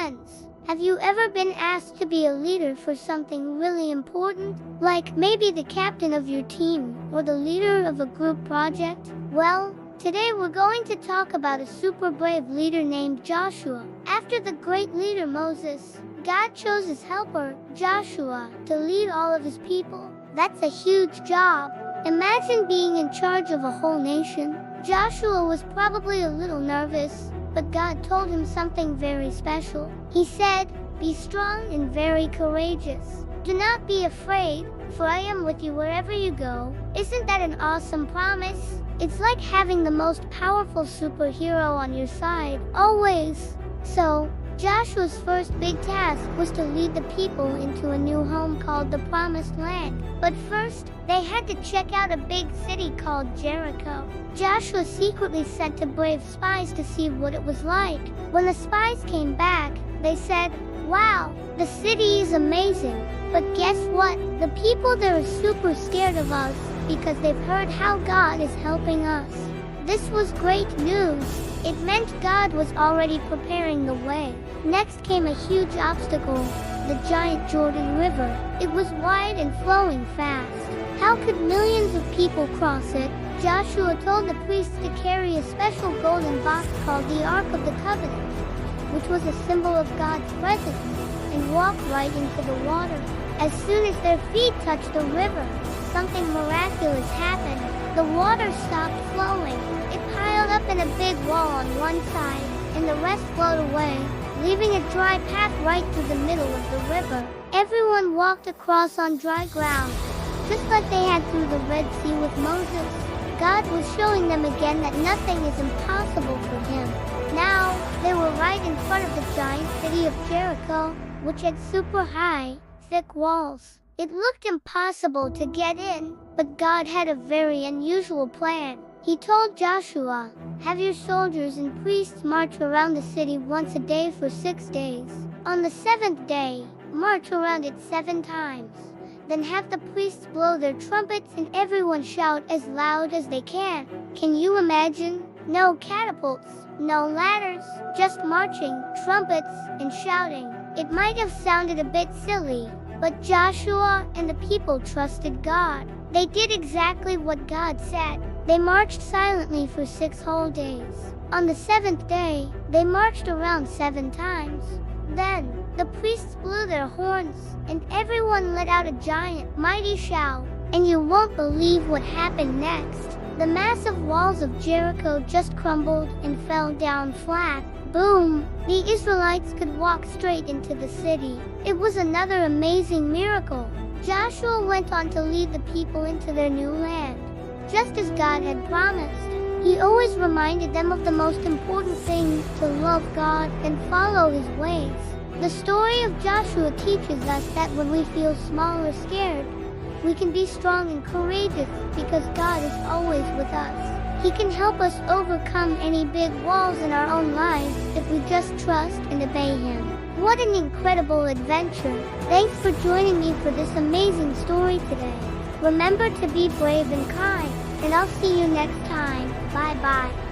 friends, have you ever been asked to be a leader for something really important? Like maybe the captain of your team or the leader of a group project? Well, today we're going to talk about a super brave leader named Joshua. After the great leader Moses, God chose his helper, Joshua, to lead all of his people. That's a huge job. Imagine being in charge of a whole nation. Joshua was probably a little nervous, but God told him something very special. He said, "Be strong and very courageous. Do not be afraid, for I am with you wherever you go." Isn't that an awesome promise? It's like having the most powerful superhero on your side, always. So, Joshua's first big task was to lead the people into a new home called the Promised Land. But first, they had to check out a big city called Jericho. Joshua secretly sent 2 brave spies to see what it was like. When the spies came back, they said, "Wow, the city is amazing. But guess what? The people there are super scared of us because they've heard how God is helping us." This was great news. It meant God was already preparing the way. Next came a huge obstacle, the giant Jordan River. It was wide and flowing fast. How could millions of people cross it? Joshua told the priests to carry a special golden box called the Ark of the Covenant, which was a symbol of God's presence, and walk right into the water. As soon as their feet touched the river, something miraculous happened. The water stopped flowing. It piled up in a big wall on one side, and the rest flowed away, leaving a dry path right through the middle of the river. Everyone walked across on dry ground, just like they had through the Red Sea with Moses. God was showing them again that nothing is impossible for him. Now, they were right in front of the giant city of Jericho, which had super high, thick walls. It looked impossible to get in, but God had a very unusual plan. He told Joshua, "Have your soldiers and priests march around the city once a day for 6 days. On the 7th day, march around it 7 times. Then have the priests blow their trumpets and everyone shout as loud as they can." Can you imagine? No catapults, no ladders, just marching, trumpets, and shouting. It might have sounded a bit silly, but Joshua and the people trusted God. They did exactly what God said. They marched silently for 6 whole days. On the 7th day, they marched around 7 times. Then, the priests blew their horns, and everyone let out a giant, mighty shout. And you won't believe what happened next. The massive walls of Jericho just crumbled and fell down flat. Boom! The Israelites could walk straight into the city. It was another amazing miracle. Joshua went on to lead the people into their new land, just as God had promised. He always reminded them of the most important thing, to love God and follow his ways. The story of Joshua teaches us that when we feel small or scared, we can be strong and courageous because God is always with us. He can help us overcome any big walls in our own lives if we just trust and obey him. What an incredible adventure! Thanks for joining me for this amazing story today. Remember to be brave and kind, and I'll see you next time. Bye-bye.